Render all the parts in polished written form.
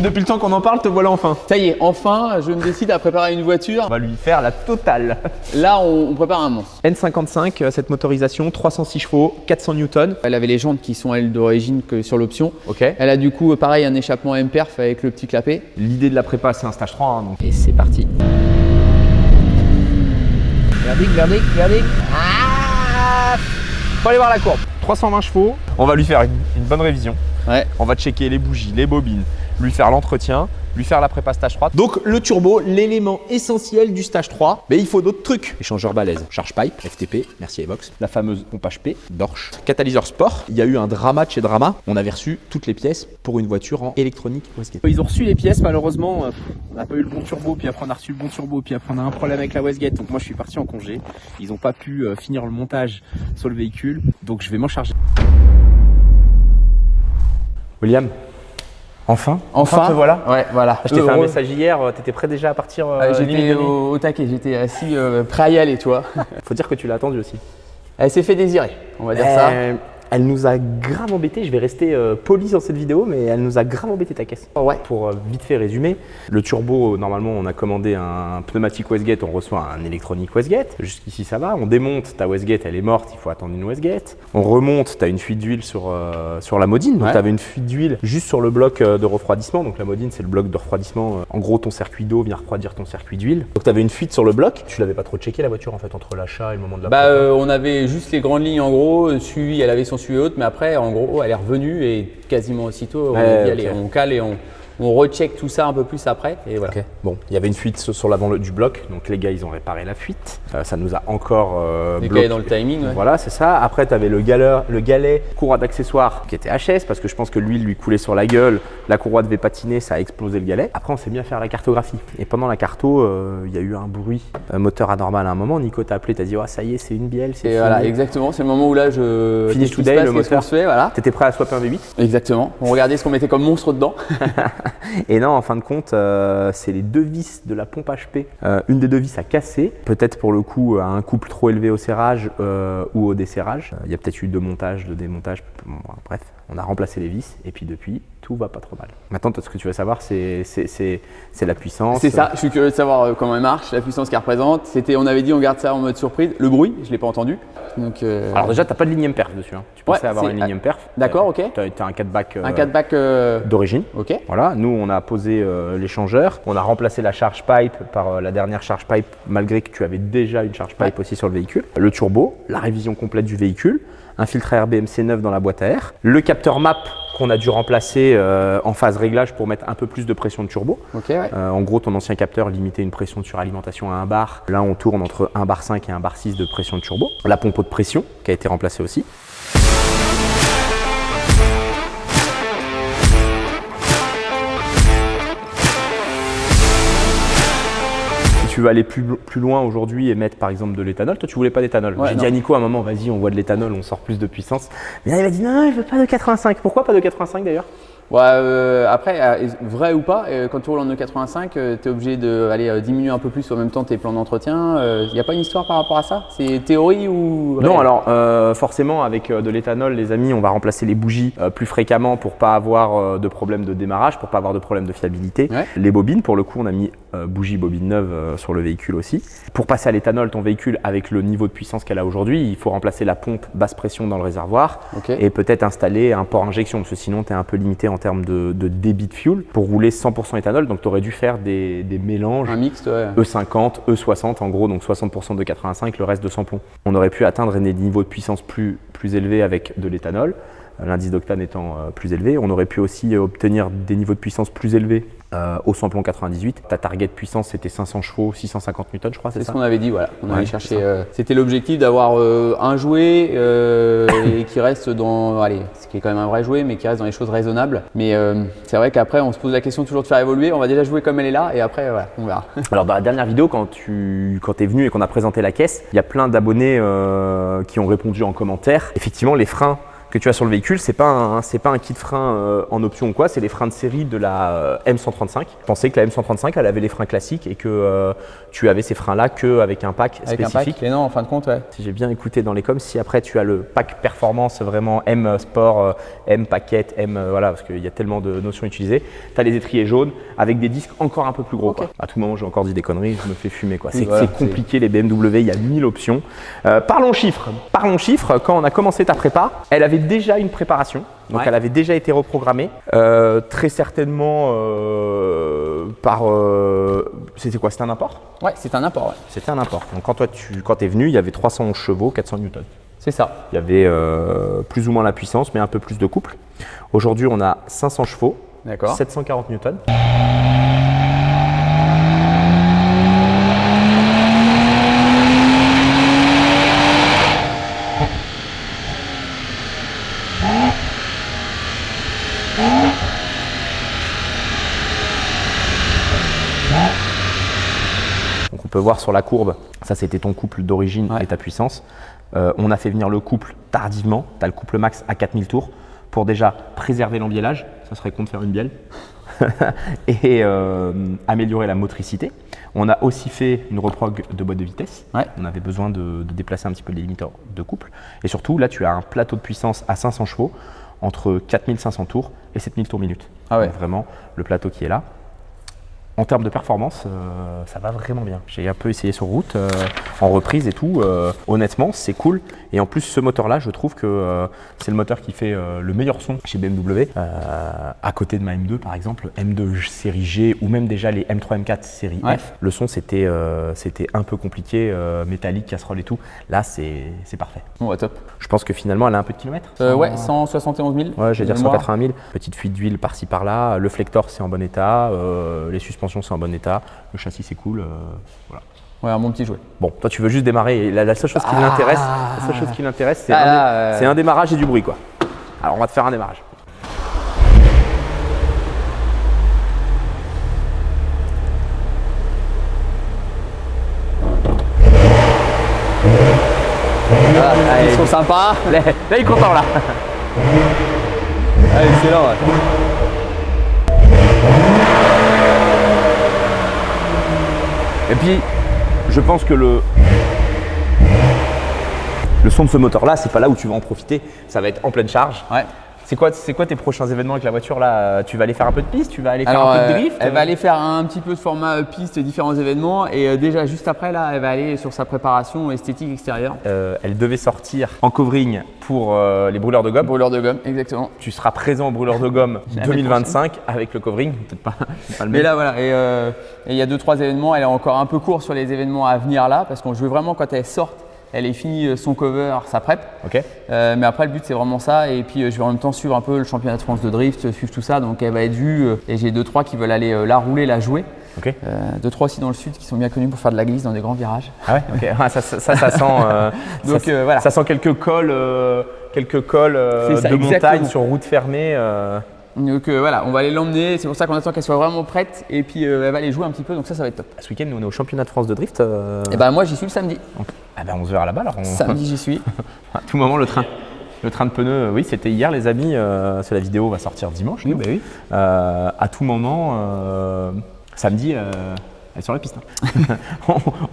Depuis le temps qu'on en parle, te voilà enfin. Ça y est, enfin, je me décide à préparer une voiture. On va lui faire la totale. Là, on prépare un monstre. N55, cette motorisation, 306 chevaux, 400 Newton. Elle avait les jantes qui sont elles d'origine que sur l'option. Ok. Elle a du coup, pareil, un échappement M-Perf avec le petit clapet. L'idée de la prépa, c'est un stage 3. Hein, donc. Et c'est parti. Verdict. Ah, faut aller voir la courbe. 320 chevaux. On va lui faire une bonne révision. Ouais. On va checker les bougies, les bobines, lui faire l'entretien, lui faire la prépa stage 3. Donc le turbo, l'élément essentiel du stage 3, mais il faut d'autres trucs. Échangeur balèze, charge pipe, FTP, merci Evox, la fameuse pompe HP, Dorsch, catalyseur sport. Il y a eu un drama de chez Drama. On avait reçu toutes les pièces pour une voiture en électronique Westgate. Ils ont reçu les pièces, malheureusement, on n'a pas eu le bon turbo, puis après on a reçu le bon turbo, puis après on a un problème avec la Westgate. Donc moi je suis parti en congé. Ils n'ont pas pu finir le montage sur le véhicule, donc je vais m'en charger. William, enfin te voilà. Ouais, voilà. Je t'ai fait un message hier, t'étais prêt déjà à partir j'étais au taquet, j'étais assis prêt à y aller, tu vois. Faut dire que tu l'as attendu aussi. Elle s'est fait désirer, on va dire ça. Elle nous a grave embêté, je vais rester poli dans cette vidéo, mais elle nous a grave embêté ta caisse. Ouais. Pour vite fait résumer, le turbo, normalement on a commandé un pneumatique Westgate, on reçoit un électronique Westgate. Jusqu'ici ça va, on démonte, ta Westgate elle est morte, il faut attendre une Westgate. On remonte, tu as une fuite d'huile sur la Modine, donc tu avais une fuite d'huile juste sur le bloc de refroidissement. Donc la Modine c'est le bloc de refroidissement, en gros ton circuit d'eau vient refroidir ton circuit d'huile. Donc tu avais une fuite sur le bloc, tu l'avais pas trop checké la voiture en fait entre l'achat et le moment de la on avait juste les grandes lignes en gros, suivi, elle avait son suivi haute, mais après en gros elle est revenue et quasiment aussitôt on a dit allez on cale et on recheck tout ça un peu plus après et voilà. Okay. Bon, il y avait une fuite sur l'avant du bloc, donc les gars ils ont réparé la fuite. Ça nous a encore bloqué dans le timing. Ouais. Voilà, c'est ça. Après tu avais le galet courroie d'accessoires qui était HS parce que je pense que l'huile lui coulait sur la gueule, la courroie devait patiner, ça a explosé le galet. Après on s'est mis à faire la cartographie et pendant la carto, il y a eu un bruit moteur anormal à un moment. Nico t'a appelé, t'as dit ça y est, c'est une bielle, c'est fini. Voilà, exactement, c'est le moment où là je finish today le moteur. Voilà. T'étais prêt à swapper un V8? Exactement. On regardait ce qu'on mettait comme monstre dedans. Et non, en fin de compte, c'est les deux vis de la pompe HP. Une des deux vis a cassé, peut-être pour le coup à un couple trop élevé au serrage ou au desserrage. Il y a peut-être eu de montage, de démontage, bref, on a remplacé les vis et puis depuis, tout va pas trop mal. Maintenant, toi, ce que tu veux savoir, c'est la puissance. C'est ça, je suis curieux de savoir comment elle marche, la puissance qu'elle représente. On avait dit on garde ça en mode surprise. Le bruit, je l'ai pas entendu. Donc, Alors déjà, t'as pas de ligne M-Perf dessus. Hein. Tu pensais avoir une ligne M-Perf. D'accord, ok. T'as un 4-back d'origine. Ok. Voilà, nous on a posé l'échangeur, on a remplacé la charge pipe par la dernière charge pipe malgré que tu avais déjà une charge pipe aussi sur le véhicule. Le turbo, la révision complète du véhicule, un filtre à RBMC neuf dans la boîte à air, le capteur MAP qu'on a dû remplacer en phase réglage pour mettre un peu plus de pression de turbo. Okay, ouais. En gros, ton ancien capteur limitait une pression de suralimentation à 1 bar. Là, on tourne entre 1 bar 5 et 1 bar 6 de pression de turbo. La pompe haute pression qui a été remplacée aussi. Tu veux aller plus loin aujourd'hui et mettre par exemple de l'éthanol, toi tu voulais pas d'éthanol. J'ai dit à Nico à un moment, vas-y on voit de l'éthanol, on sort plus de puissance. Mais là il m'a dit non, il veut pas de 85. Pourquoi pas de 85 d'ailleurs? Ouais, après, vrai ou pas, quand tu roules en E85, tu es obligé d'aller diminuer un peu plus en même temps tes plans d'entretien. Il n'y a pas une histoire par rapport à ça? C'est théorie ou réel? Non, alors forcément avec de l'éthanol, les amis, on va remplacer les bougies plus fréquemment pour pas avoir de problème de démarrage, pour pas avoir de problème de fiabilité. Ouais. Les bobines, pour le coup, on a mis bougie bobine neuve sur le véhicule aussi. Pour passer à l'éthanol, ton véhicule, avec le niveau de puissance qu'elle a aujourd'hui, il faut remplacer la pompe basse pression dans le réservoir et peut-être installer un port injection parce que sinon tu es un peu limité en termes de débit de fuel pour rouler 100% éthanol. Donc tu aurais dû faire des mélanges, un mixte, ouais. E50, E60 en gros, donc 60% de 85, le reste de sans plomb. On aurait pu atteindre des niveaux de puissance plus élevés avec de l'éthanol, l'indice d'octane étant plus élevé. On aurait pu aussi obtenir des niveaux de puissance plus élevés au samplon 98. Ta target puissance c'était 500 chevaux, 650 newtons je crois, c'est ça? C'est ce qu'on avait dit, voilà. On allait chercher. C'était l'objectif d'avoir un jouet et qui reste dans, allez, ce qui est quand même un vrai jouet, mais qui reste dans les choses raisonnables. Mais c'est vrai qu'après on se pose la question toujours de faire évoluer. On va déjà jouer comme elle est là et après voilà, on verra. Alors dans la dernière vidéo, quand tu es venu et qu'on a présenté la caisse, il y a plein d'abonnés qui ont répondu en commentaire. Effectivement, les freins que tu as sur le véhicule, c'est pas un kit frein en option ou quoi, c'est les freins de série de la M135. Je pensais que la M135 elle avait les freins classiques et que tu avais ces freins là qu'avec un pack spécifique. Un pack, et non, en fin de compte, ouais. Si j'ai bien écouté dans les coms, si après tu as le pack performance vraiment M Sport, M Paquette, M voilà, parce qu'il y a tellement de notions utilisées, tu as les étriers jaunes avec des disques encore un peu plus gros. Okay. À tout moment, j'ai encore dit des conneries, je me fais fumer. Oui, c'est voilà, compliqué les BMW, il y a 1000 options. Parlons chiffres. Quand on a commencé ta prépa, elle avait déjà une préparation. Donc elle avait déjà été reprogrammée, très certainement par… c'était quoi? C'était un import? Ouais, c'est un import. Ouais. C'était un import. Donc quand tu es venu, il y avait 311 chevaux, 400 newtons. C'est ça. Il y avait plus ou moins la puissance, mais un peu plus de couple. Aujourd'hui, on a 500 chevaux, 740 newtons. Donc on peut voir sur la courbe, ça c'était ton couple d'origine et ta puissance. On a fait venir le couple tardivement, tu as le couple max à 4000 tours pour déjà préserver l'embiellage, ça serait con de faire une bielle, et améliorer la motricité. On a aussi fait une reprog de boîte de vitesse, on avait besoin de déplacer un petit peu les limiteurs de couple. Et surtout là tu as un plateau de puissance à 500 chevaux entre 4500 tours et 7000 tours minute. Donc vraiment le plateau qui est là. En termes de performance, ça va vraiment bien. J'ai un peu essayé sur route, en reprise et tout. Honnêtement, c'est cool. Et en plus, ce moteur-là, je trouve que c'est le moteur qui fait le meilleur son chez BMW. À côté de ma M2, par exemple, M2 série G ou même déjà les M3, M4 série F, le son, c'était un peu compliqué, métallique, casserole et tout. Là, c'est parfait. Bon, ouais, top. Je pense que finalement, elle a un peu de kilomètres. Ouais, 171 000. Ouais, j'allais dire 180 000. Petite fuite d'huile par-ci par-là. Le flector, c'est en bon état. Les suspensions c'est en bon état, le châssis c'est cool, voilà. Ouais, un bon petit jouet. Bon, toi tu veux juste démarrer et la seule chose qui l'intéresse, c'est un démarrage et du bruit quoi. Alors on va te faire un démarrage. Ils sont sympas. Là il est content là. Excellent. Ouais. Et puis, je pense que le son de ce moteur-là, c'est pas là où tu vas en profiter. Ça va être en pleine charge. Ouais. C'est quoi tes prochains événements avec la voiture là? Tu vas aller faire un peu de piste? Tu vas aller faire un peu de drift? Elle va aller faire un petit peu de format piste, différents événements. Et déjà, juste après, là, elle va aller sur sa préparation esthétique extérieure. Elle devait sortir en covering pour les brûleurs de gomme. Brûleurs de gomme, exactement. Tu seras présent au brûleur de gomme 2025 avec le covering. Peut-être pas le même. Mais là, voilà. Et il y a 2-3 événements. Elle est encore un peu courte sur les événements à venir là. Parce qu'on veut vraiment, quand elle sorte, elle ait fini son cover, sa prep. Okay. Mais après, le but, c'est vraiment ça. Et puis, je vais en même temps suivre un peu le championnat de France de drift, suivre tout ça. Donc, elle va être vue. Et j'ai 2-3 qui veulent aller la rouler, la jouer. Okay. 2-3 aussi dans le sud qui sont bien connus pour faire de la glisse dans des grands virages. Ah ouais, ok. Ça sent. Donc, voilà. Ça sent quelques cols de montagne sur route fermée. Donc voilà, on va aller l'emmener, c'est pour ça qu'on attend qu'elle soit vraiment prête et puis elle va aller jouer un petit peu, donc ça va être top. Ce week-end, nous on est au championnat de France de drift. Et ben moi j'y suis le samedi. Donc, on se verra là-bas alors. Samedi j'y suis. À tout moment le train de pneus, oui c'était hier les amis, la vidéo va sortir dimanche. Oui, bah oui. À tout moment, samedi, elle est sur la piste.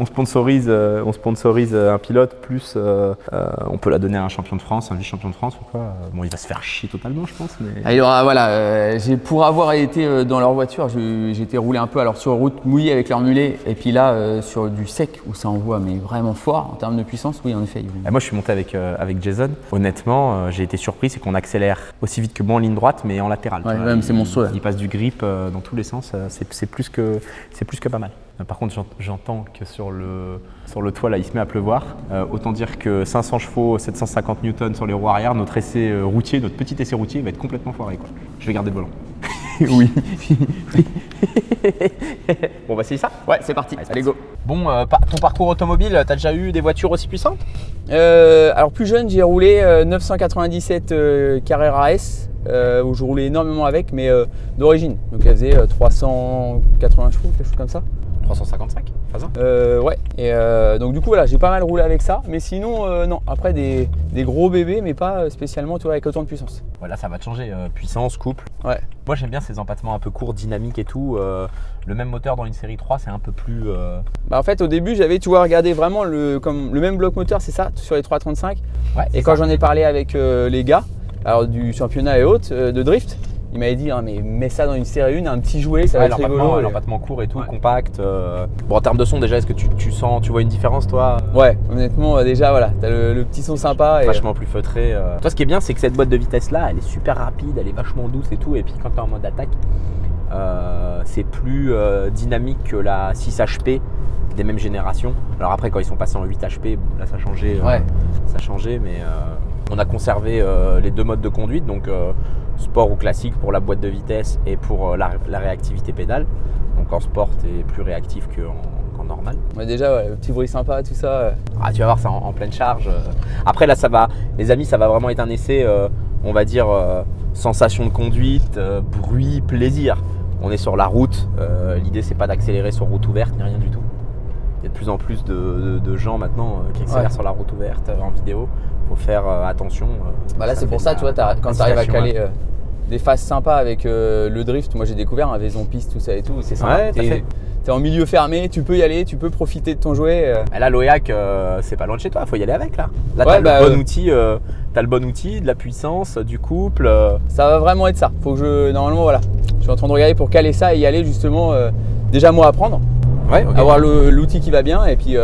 on sponsorise un pilote, plus on peut la donner à un champion de France, un vice-champion de France ou quoi. Bon, il va se faire chier totalement, je pense. Mais… Il aura, voilà, pour avoir été dans leur voiture, j'ai été roulé un peu alors sur route mouillée avec leur mulet et puis là sur du sec où ça envoie mais vraiment fort en termes de puissance. Oui, en effet. Moi, je suis monté avec Jason. Honnêtement, j'ai été surpris, c'est qu'on accélère aussi vite que moi en ligne droite, mais en latéral. Ouais, même c'est monstrueux. Il passe du grip dans tous les sens. C'est plus que pas mal. Par contre, j'entends que sur le toit, là, il se met à pleuvoir. Autant dire que 500 chevaux, 750 newtons sur les roues arrière, notre petit essai routier va être complètement foiré, quoi. Je vais garder le volant. Oui. Bon, on va essayer ça? Ouais, c'est parti. Allez, go. Bon, ton parcours automobile, t'as déjà eu des voitures aussi puissantes? Alors, plus jeune, j'ai roulé 997 Carrera S. Où je roulais énormément avec, mais d'origine. Donc elle faisait 380 chevaux, quelque chose comme ça. 355? Ouais. Et donc du coup voilà, j'ai pas mal roulé avec ça. Mais sinon, non. Après des gros bébés, mais pas spécialement, tu vois, avec autant de puissance. Voilà, ça va te changer. Puissance, couple. Ouais. Moi, j'aime bien ces empattements un peu courts, dynamiques et tout. Le même moteur dans une série 3, c'est un peu plus. Bah en fait, au début, j'avais, tu vois, regardé vraiment le même bloc moteur, c'est ça, sur les 335. Ouais, Et quand j'en ai parlé avec les gars, alors du championnat et autres de drift, ils m'avaient dit, hein, mais mets ça dans une série 1, un petit jouet, ça va être rigolo. L'empattement court et tout, compact. Bon, en termes de son, déjà, est-ce que tu vois une différence, toi? Ouais, honnêtement, déjà, voilà, t'as le petit son sympa. Vachement plus feutré. Toi, ce qui est bien, c'est que cette boîte de vitesse là, elle est super rapide, elle est vachement douce et tout. Et puis quand t'es en mode attaque, c'est plus dynamique que la 6 HP des mêmes générations. Alors après, quand ils sont passés en 8 HP, bon, là ça a changé. Ça a changé, mais on a conservé les deux modes de conduite, donc sport ou classique pour la boîte de vitesse et pour la réactivité pédale. Donc en sport, t'es plus réactif qu'en normal. Ouais, déjà, ouais, le petit bruit sympa, tout ça. Ah, tu vas voir ça en pleine charge. Après là, ça va, les amis, ça va vraiment être un essai, on va dire, sensation de conduite, bruit, plaisir. On est sur la route. L'idée, c'est pas d'accélérer sur route ouverte ni rien du tout. Il y a de plus en plus de gens maintenant qui accélèrent sur la route ouverte en vidéo. Il faut faire attention. Bah là, c'est pour ça, tu vois, quand tu arrives à caler des phases sympas avec le drift, moi j'ai découvert un vaison piste, tout ça et tout, c'est sympa. Ouais, t'es en milieu fermé, tu peux y aller, tu peux profiter de ton jouet. Là, l'Oyac, c'est pas loin de chez toi, il faut y aller avec là. Là, ouais, t'as le bon outil, de la puissance, du couple. Ça va vraiment être ça. Faut que normalement, voilà. Je suis en train de regarder pour caler ça et y aller justement, déjà moi apprendre. Ouais, okay. Avoir l'outil qui va bien et puis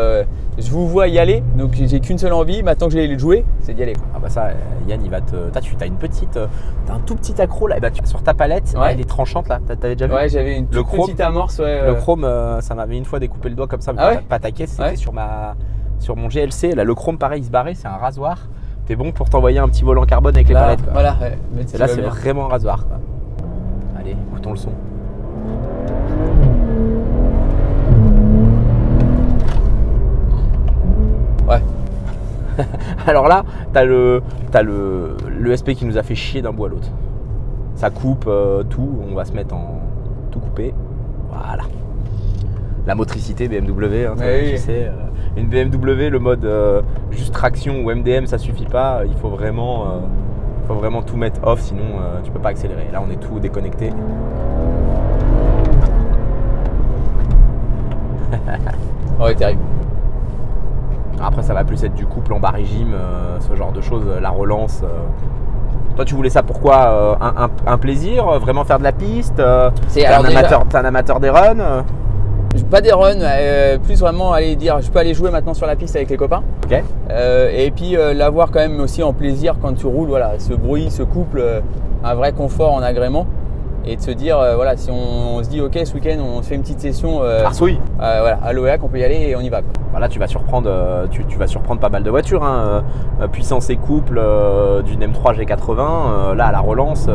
je vous vois y aller, donc j'ai qu'une seule envie, maintenant que j'ai le jouer, c'est d'y aller quoi. Ah bah ça, Yann il va te… T'as une petite… T'as un tout petit accro là, et bah, sur ta palette, elle est tranchante là, t'avais déjà vu? Ouais, j'avais une petite amorce. Le chrome, ça m'avait une fois découpé le doigt comme ça, mais pas attaqué, c'était sur mon GLC. Là le chrome pareil, il se barrait, c'est un rasoir. T'es bon pour t'envoyer un petit volant carbone avec les palettes quoi. Voilà, là c'est vraiment un rasoir quoi. Allez, écoutons le son. Ouais. Alors là, t'as le SP qui nous a fait chier d'un bout à l'autre. Ça coupe tout, on va se mettre en tout coupé. Voilà. La motricité BMW, hein, tu sais. Une BMW, le mode juste traction ou MDM, ça suffit pas. Il faut vraiment tout mettre off, sinon tu peux pas accélérer. Là, on est tout déconnecté. Ouais, terrible. Après, ça va plus être du couple en bas régime, ce genre de choses, la relance. Toi, tu voulais ça pourquoi? Un plaisir? Vraiment faire de la piste? T'es un amateur des runs? Pas des runs, plus vraiment aller dire je peux aller jouer maintenant sur la piste avec les copains. Ok. Et puis l'avoir quand même aussi en plaisir quand tu roules, voilà, ce bruit, ce couple, un vrai confort en agrément. Et de se dire, voilà, si on se dit ok, ce week-end on se fait une petite session voilà, à l'Oyac, on peut y aller et on y va quoi. Voilà, tu vas surprendre, tu vas surprendre pas mal de voitures, hein. Puissance et couple d'une M3 G80, là à la relance.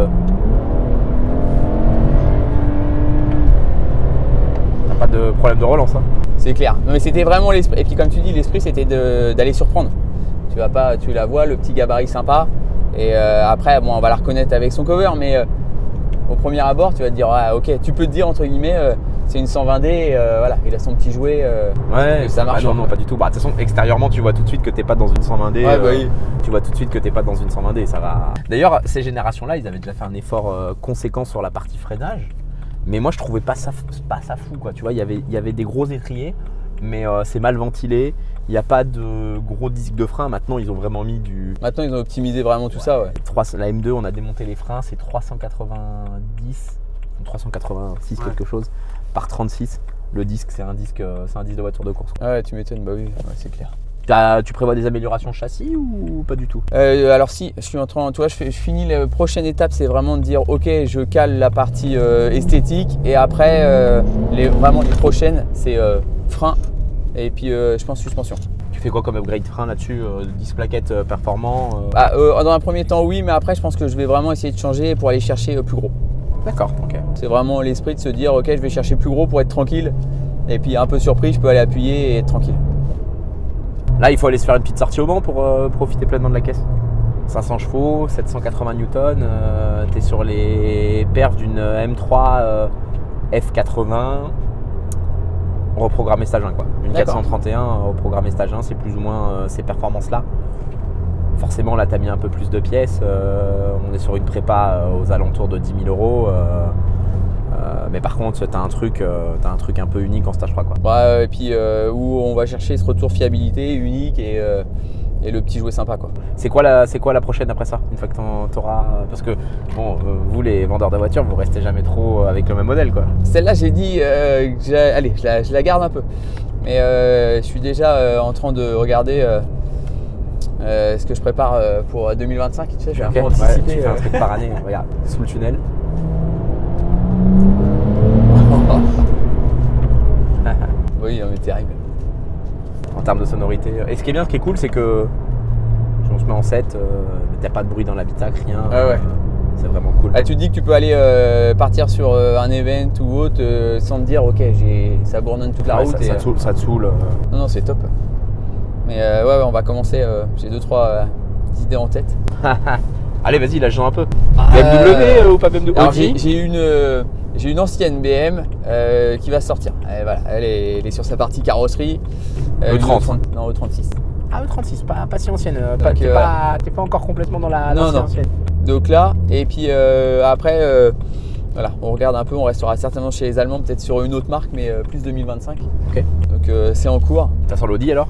T'as pas de problème de relance, hein. C'est clair. Non, mais c'était vraiment l'esprit. Et puis comme tu dis, l'esprit c'était d'aller surprendre. Tu la vois, le petit gabarit sympa. Et après, bon, on va la reconnaître avec son cover, mais au premier abord, tu vas te dire, ah, ok, tu peux te dire entre guillemets, c'est une 120D, voilà, il a son petit jouet. Ça marche. Non, pas du tout. Bah, de toute façon, extérieurement, tu vois tout de suite que t'es pas dans une 120D. Oui. Tu vois tout de suite que t'es pas dans une 120D, ça va. D'ailleurs, ces générations-là, ils avaient déjà fait un effort conséquent sur la partie freinage. Mais moi, je trouvais pas ça fou, quoi. Tu vois, il y avait des gros étriers, mais c'est mal ventilé. Il n'y a pas de gros disques de frein. Maintenant, ils ont vraiment mis du… Maintenant, ils ont optimisé vraiment tout ça, ouais. La M2, on a démonté les freins, c'est 390, 386 quelque chose, par 36. Le disque, c'est un disque de voiture de course. Ah ouais, tu m'étonnes, bah oui, ouais, c'est clair. Tu prévois des améliorations châssis ou pas du tout? Alors si, je suis en train, tu vois, je finis la prochaine étape, c'est vraiment de dire ok, je cale la partie esthétique et après vraiment les prochaines, c'est frein et puis je pense suspension. Tu fais quoi comme upgrade frein là-dessus? 10 plaquettes performants Dans un premier temps oui, mais après je pense que je vais vraiment essayer de changer pour aller chercher plus gros. D'accord, ok. C'est vraiment l'esprit de se dire ok, je vais chercher plus gros pour être tranquille et puis un peu surpris, je peux aller appuyer et être tranquille. Là, il faut aller se faire une petite sortie au Mans pour profiter pleinement de la caisse. 500 chevaux, 780 newtons, tu es sur les perfs d'une M3 F80. reprogrammer stage 1 quoi. Une D'accord. 431 reprogrammer stage 1, c'est plus ou moins ces performances-là. Forcément, là, tu as mis un peu plus de pièces. On est sur une prépa aux alentours de 10 000 €. Mais par contre, tu as un truc un peu unique en stage 3 quoi. Ouais, et puis où on va chercher ce retour fiabilité unique et le petit jouet sympa quoi. C'est quoi la prochaine après ça? Une fois que t'auras. Parce que bon, vous les vendeurs de voitures, vous restez jamais trop avec le même modèle quoi. Celle-là, j'ai dit, allez, je la garde un peu. Mais je suis déjà en train de regarder ce que je prépare pour 2025. Tu sais, je vais un peu anticiper. Tu fais un truc par année. Regarde, sous le tunnel. Oui, mais terrible. En termes de sonorité. Et ce qui est bien, ce qui est cool, c'est que on se met en 7, mais t'as pas de bruit dans l'habitacle, rien. Ah ouais. C'est vraiment cool. Ah, tu te dis que tu peux aller partir sur un event ou autre sans te dire ok, ça bourdonne toute la route. Ça te saoule. Non, c'est top. Mais ouais, on va commencer. J'ai 2-3 idées en tête. Allez, vas-y, lâche-en un peu. BMW ou pas BMW? Alors, j'ai une ancienne BM qui va sortir. Voilà, elle est sur sa partie carrosserie. E30. Non, E36. Ah, E36, pas si ancienne. Donc, T'es pas encore complètement dans la non. ancienne. Donc là, et puis après, voilà, on regarde un peu. On restera certainement chez les Allemands, peut-être sur une autre marque, mais plus 2025. Ok. Donc c'est en cours. T'as sur l'Audi alors?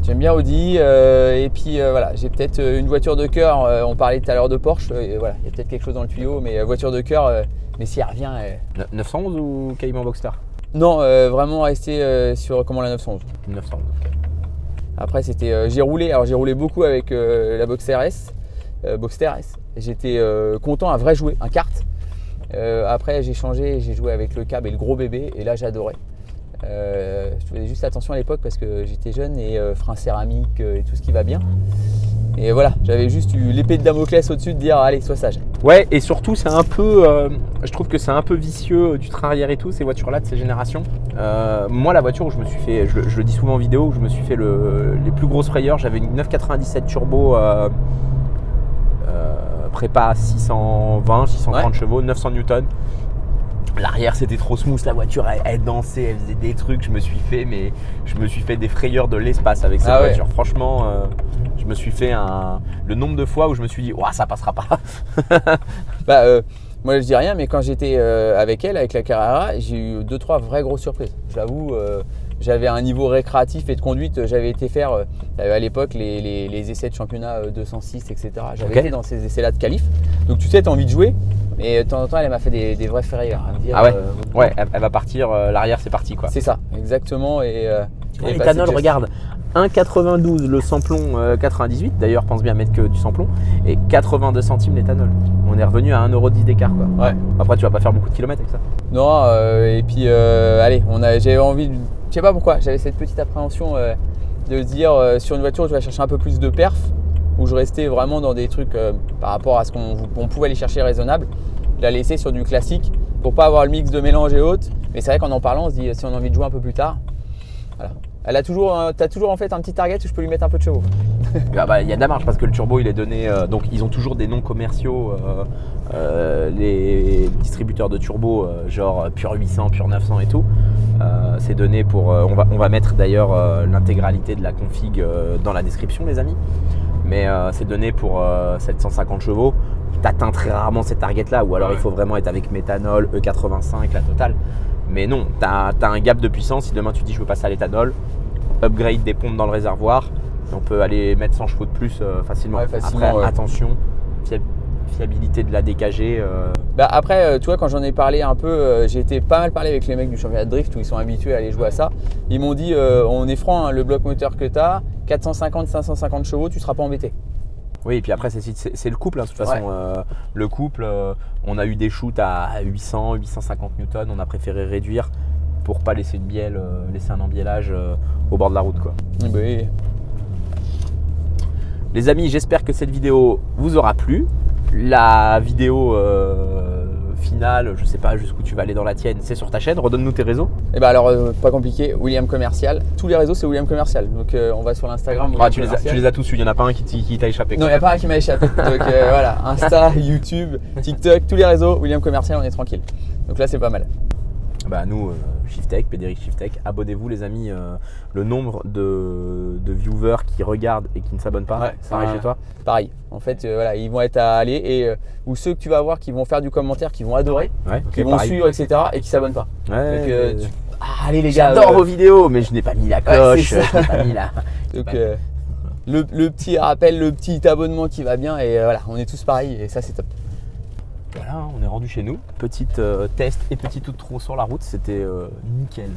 J'aime bien Audi et puis voilà, j'ai peut-être une voiture de cœur. On parlait tout à l'heure de Porsche, voilà, il y a peut-être quelque chose dans le tuyau, mais voiture de cœur, mais si elle revient. 911 ou Cayman Boxster? Non, vraiment rester sur comment la 911. 911, ok. Après, c'était, j'ai roulé beaucoup avec la Boxster S. J'étais content, un vrai jouet, un kart. Après, j'ai changé, j'ai joué avec le cab et le gros bébé, et là, j'adorais. Je faisais juste attention à l'époque parce que j'étais jeune et frein céramique et tout ce qui va bien. Et voilà, j'avais juste eu l'épée de Damoclès au-dessus de dire allez, sois sage. Ouais, et surtout c'est un peu, je trouve que c'est un peu vicieux du train arrière et tout, ces voitures-là de ces générations. Moi, la voiture où je me suis fait, je le dis souvent en vidéo, où je me suis fait les plus grosses frayeurs, j'avais une 997 turbo prépa 620, 630 chevaux, 900 Newton. L'arrière c'était trop smooth, la voiture elle dansait, elle faisait des trucs, je me suis fait des frayeurs de l'espace avec cette voiture. Franchement, je me suis fait le nombre de fois où je me suis dit ouah, ça passera pas. Moi je dis rien, mais quand j'étais avec elle, avec la Carrera, j'ai eu 2-3 vraies grosses surprises. J'avoue, j'avais un niveau récréatif et de conduite, j'avais été faire à l'époque les essais de championnat 206, etc. J'avais été dans ces essais-là de qualif. Donc tu sais, tu as envie de jouer. Et de temps en temps, elle m'a fait des vrais frayeurs à me dire. Ah ouais, ouais, elle va partir, l'arrière c'est parti quoi. C'est ça, exactement. Et l'éthanol, regarde, 1,92 le samplon 98, d'ailleurs pense bien mettre que du samplon, et 82 centimes l'éthanol. On est revenu à 1,10 € d'écart quoi. Ouais. Après tu vas pas faire beaucoup de kilomètres avec ça. Non, et puis allez, j'avais envie, je sais pas pourquoi, j'avais cette petite appréhension de dire sur une voiture je vais chercher un peu plus de perf, où je restais vraiment dans des trucs par rapport à ce qu'on pouvait aller chercher raisonnable. Je la laissais sur du classique pour pas avoir le mix de mélange et autres. Mais c'est vrai qu'en parlant, on se dit si on a envie de jouer un peu plus tard. Voilà. T'as toujours en fait un petit target où je peux lui mettre un peu de chevaux. Il y a de la marge parce que le turbo il est donné, donc ils ont toujours des noms commerciaux, les distributeurs de turbo genre Pure 800, Pure 900 et tout. C'est donné pour, on va mettre d'ailleurs l'intégralité de la config dans la description les amis. Mais c'est donné pour 750 chevaux. Tu atteins très rarement cette target là ou alors il faut vraiment être avec méthanol, E85, la totale. Mais non, tu as un gap de puissance. Si demain tu dis je veux passer à l'éthanol, upgrade des pompes dans le réservoir, on peut aller mettre 100 chevaux de plus facilement. Ouais, facilement. Après, attention, fiabilité de la DKG. Après, tu vois, quand j'en ai parlé un peu, j'ai été pas mal parlé avec les mecs du championnat de drift où ils sont habitués à aller jouer à ça. Ils m'ont dit on est franc, hein, le bloc moteur que tu as, 450-550 chevaux, tu seras pas embêté. Oui, et puis après, c'est le couple, hein, de toute façon. Ouais. Le couple, on a eu des shoots à 800, 850 newtons. On a préféré réduire pour pas laisser une bielle, laisser un embiellage au bord de la route, quoi. Oui. Les amis, j'espère que cette vidéo vous aura plu. La vidéo finale, je sais pas jusqu'où tu vas aller dans la tienne, c'est sur ta chaîne. Redonne-nous tes réseaux. Et bah alors, pas compliqué, William Commercial. Tous les réseaux, c'est William Commercial. Donc, on va sur l'Instagram. Tu les as tous eus, il n'y en a pas un qui t'a échappé. Non, il n'y a pas un qui m'a échappé. Donc, voilà, Insta, YouTube, TikTok, tous les réseaux, William Commercial, on est tranquille. Donc là, c'est pas mal. Bah nous, Shiftech, Pédéric Shiftech, abonnez-vous les amis. Le nombre de viewers qui regardent et qui ne s'abonnent pas, c'est pareil chez toi? Pareil. En fait, voilà, ils vont être à aller et ou ceux que tu vas voir qui vont faire du commentaire, qui vont adorer, qui vont suivre, etc. et qui s'abonnent pas. Ouais. Donc, allez les gars. J'adore vos vidéos, mais je n'ai pas mis la cloche. Je n'ai pas mis la. Donc le petit rappel, le petit abonnement qui va bien et voilà, on est tous pareils et ça c'est top. Voilà, on est rendu chez nous. Petite test et petit outro sur la route, c'était nickel.